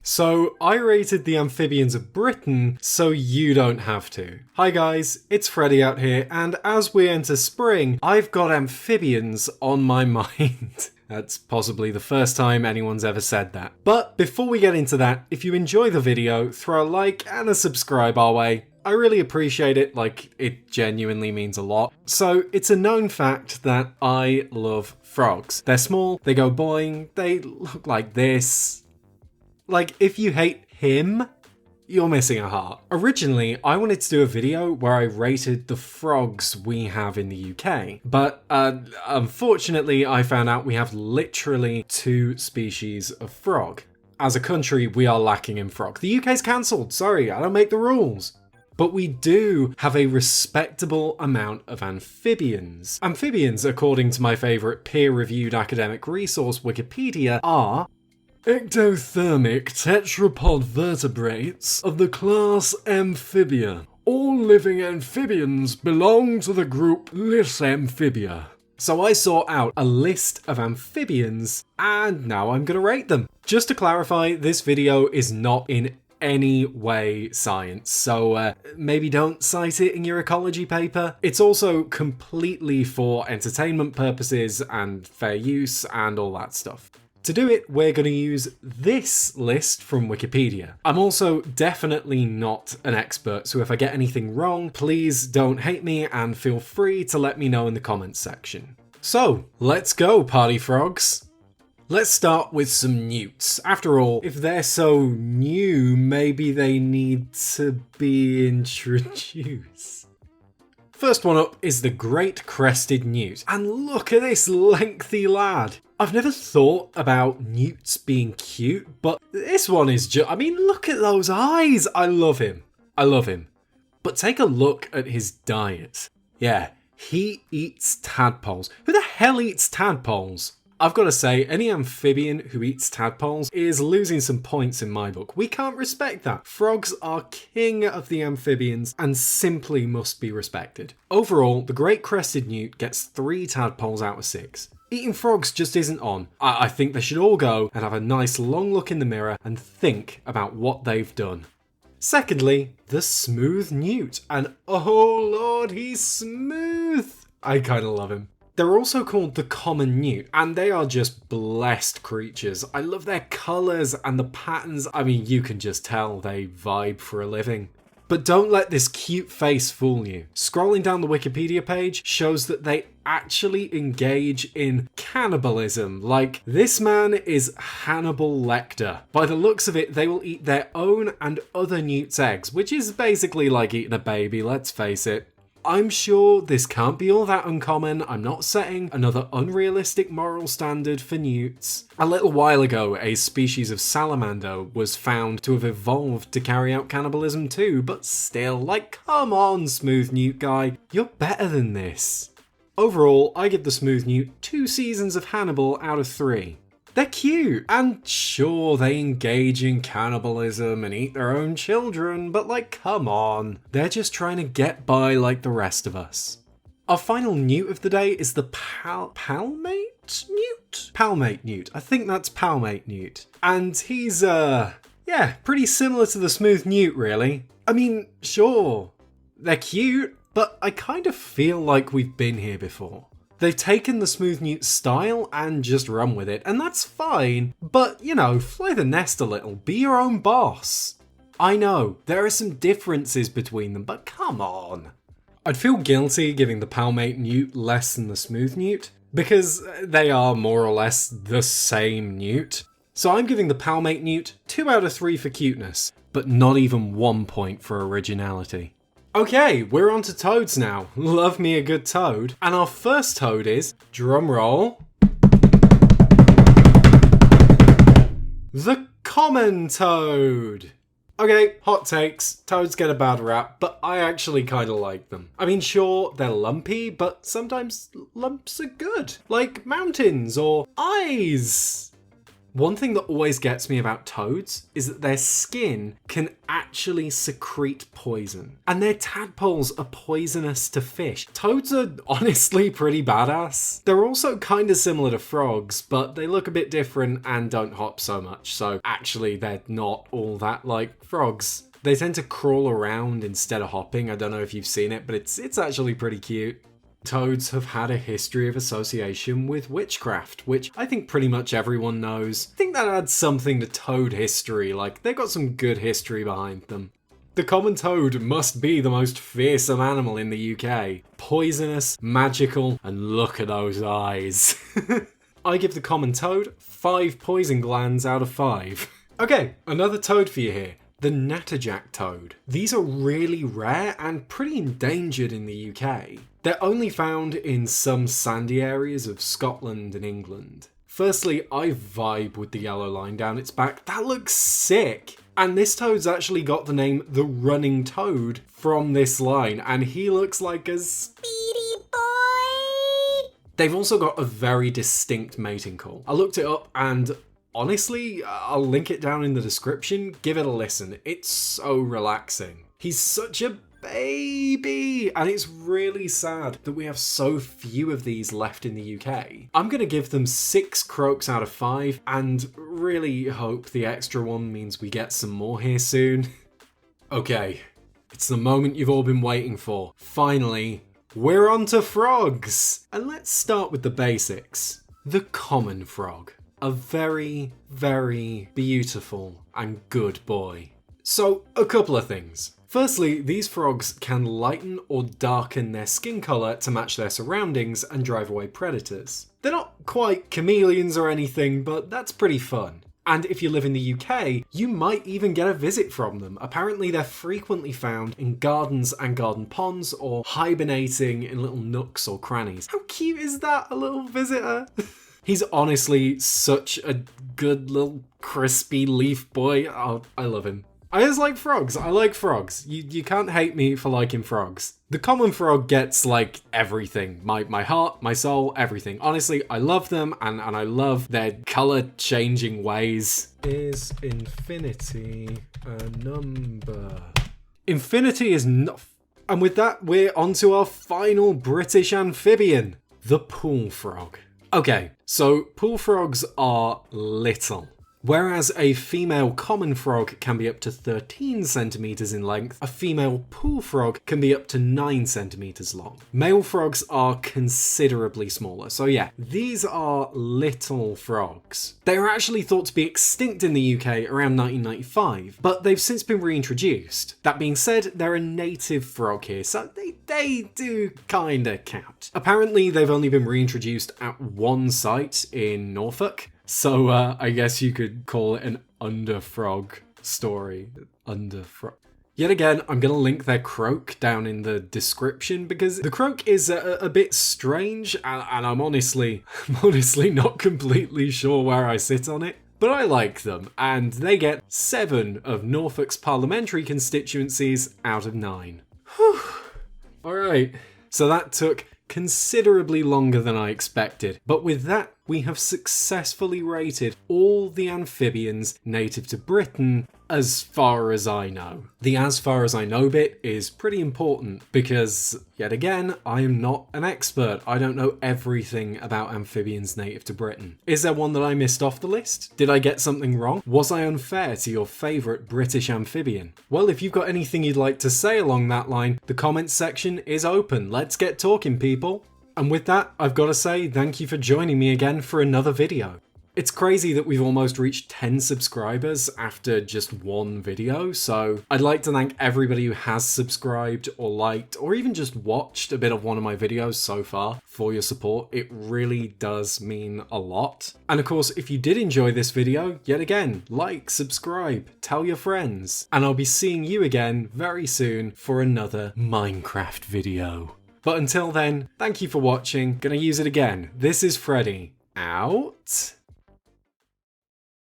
So I rated the amphibians of Britain so you don't have to. Hi guys, it's FreddieOutHere, and as we enter spring, I've got amphibians on my mind. That's possibly the first time anyone's ever said that. But before we get into that, if you enjoy the video, throw a like and a subscribe our way. I really appreciate it, like, it genuinely means a lot. So, it's a known fact that I love frogs. They're small, they go boing, they look like this. Like, if you hate him, you're missing a heart. Originally, I wanted to do a video where I rated the frogs we have in the UK, but unfortunately I found out we have literally 2 species of frog. As a country, we are lacking in frog. The UK's cancelled, sorry, I don't make the rules. But we do have a respectable amount of amphibians. Amphibians, according to my favourite peer-reviewed academic resource, Wikipedia, are ectothermic tetrapod vertebrates of the class Amphibia. All living amphibians belong to the group Lysamphibia. So I sought out a list of amphibians, and now I'm gonna rate them. Just to clarify, this video is not in any way science, so maybe don't cite it in your ecology paper. It's also completely for entertainment purposes and fair use and all that stuff. To do it, we're going to use this list from Wikipedia. I'm also definitely not an expert, so if I get anything wrong, please don't hate me and feel free to let me know in the comments section. So, let's go, party frogs! Let's start with some newts. After all, if they're so new, maybe they need to be introduced. First one up is the great crested newt. And look at this lengthy lad. I've never thought about newts being cute, but this one is just, I mean, look at those eyes. I love him. I love him. But take a look at his diet. Yeah, he eats tadpoles. Who the hell eats tadpoles? I've got to say, any amphibian who eats tadpoles is losing some points in my book. We can't respect that. Frogs are king of the amphibians and simply must be respected. Overall, the great crested newt gets 3 tadpoles out of 6. Eating frogs just isn't on. I think they should all go and have a nice long look in the mirror and think about what they've done. Secondly, the smooth newt. And oh lord, he's smooth! I kinda love him. They're also called the common newt, and they are just blessed creatures. I love their colours and the patterns. I mean, you can just tell they vibe for a living. But don't let this cute face fool you. Scrolling down the Wikipedia page shows that they actually engage in cannibalism. Like, this man is Hannibal Lecter. By the looks of it, they will eat their own and other newts' eggs, which is basically like eating a baby, let's face it. I'm sure this can't be all that uncommon. I'm not setting another unrealistic moral standard for newts. A little while ago, a species of salamander was found to have evolved to carry out cannibalism too, but still, like, come on, smooth newt guy, you're better than this. Overall, I give the smooth newt 2 seasons of Hannibal out of 3. They're cute, and sure, they engage in cannibalism and eat their own children, but like, come on. They're just trying to get by like the rest of us. Our final newt of the day is the palmate newt? Palmate newt. I think that's palmate newt. And he's, yeah, pretty similar to the smooth newt, really. I mean, sure, they're cute, but I kind of feel like we've been here before. They've taken the smooth newt style and just run with it, and that's fine, but, you know, fly the nest a little, be your own boss. I know, there are some differences between them, but come on. I'd feel guilty giving the palmate newt less than the smooth newt, because they are more or less the same newt. So I'm giving the palmate newt 2 out of 3 for cuteness, but not even 1 point for originality. Okay, we're on to toads now. Love me a good toad. And our first toad is, drumroll, the common toad. Okay, hot takes. Toads get a bad rap, but I actually kind of like them. I mean, sure, they're lumpy, but sometimes lumps are good. Like mountains or eyes. One thing that always gets me about toads is that their skin can actually secrete poison. And their tadpoles are poisonous to fish. Toads are honestly pretty badass. They're also kind of similar to frogs, but they look a bit different and don't hop so much. So actually they're not all that like frogs. They tend to crawl around instead of hopping. I don't know if you've seen it, but it's actually pretty cute. Toads have had a history of association with witchcraft, which I think pretty much everyone knows. I think that adds something to toad history, like they've got some good history behind them. The common toad must be the most fearsome animal in the UK. Poisonous, magical, and look at those eyes. I give the common toad 5 poison glands out of 5. Okay, another toad for you here. The Natterjack Toad. These are really rare and pretty endangered in the UK. They're only found in some sandy areas of Scotland and England. Firstly, I vibe with the yellow line down its back. That looks sick! And this toad's actually got the name The Running Toad from this line, and he looks like a speedy boy! They've also got a very distinct mating call. I looked it up and honestly, I'll link it down in the description. Give it a listen. It's so relaxing. He's such a baby, and it's really sad that we have so few of these left in the UK. I'm going to give them 6 croaks out of 5, and really hope the extra one means we get some more here soon. Okay, it's the moment you've all been waiting for. Finally, we're on to frogs! And let's start with the basics. The common frog. A very, very beautiful and good boy. So, a couple of things. Firstly, these frogs can lighten or darken their skin colour to match their surroundings and drive away predators. They're not quite chameleons or anything, but that's pretty fun. And if you live in the UK, you might even get a visit from them. Apparently they're frequently found in gardens and garden ponds or hibernating in little nooks or crannies. How cute is that, a little visitor? He's honestly such a good little crispy leaf boy. Oh, I love him. I just like frogs. I like frogs. You can't hate me for liking frogs. The common frog gets like everything. My heart, my soul, everything. Honestly, I love them and I love their colour changing ways. Is infinity a number? Infinity is not... And with that, we're on to our final British amphibian. The pool frog. Okay, so pool frogs are little. Whereas a female common frog can be up to 13 centimetres in length, a female pool frog can be up to 9 centimetres long. Male frogs are considerably smaller, so yeah, these are little frogs. They were actually thought to be extinct in the UK around 1995, but they've since been reintroduced. That being said, they're a native frog here, so they do kinda count. Apparently, they've only been reintroduced at one site in Norfolk, so I guess you could call it an underfrog story. Underfrog. Yet again, I'm going to link their croak down in the description because the croak is a bit strange and I'm honestly not completely sure where I sit on it. But I like them, and they get 7 of Norfolk's parliamentary constituencies out of 9. Whew. Alright, so that took considerably longer than I expected, but with that we have successfully rated all the amphibians native to Britain as far as I know. The as far as I know bit is pretty important because, yet again, I am not an expert. I don't know everything about amphibians native to Britain. Is there one that I missed off the list? Did I get something wrong? Was I unfair to your favourite British amphibian? Well, if you've got anything you'd like to say along that line, the comments section is open. Let's get talking, people. And with that, I've got to say thank you for joining me again for another video. It's crazy that we've almost reached 10 subscribers after just one video, so I'd like to thank everybody who has subscribed or liked or even just watched a bit of one of my videos so far for your support. It really does mean a lot. And of course, if you did enjoy this video, yet again, like, subscribe, tell your friends, and I'll be seeing you again very soon for another Minecraft video. But until then, thank you for watching. Gonna use it again. This is Freddie. Out.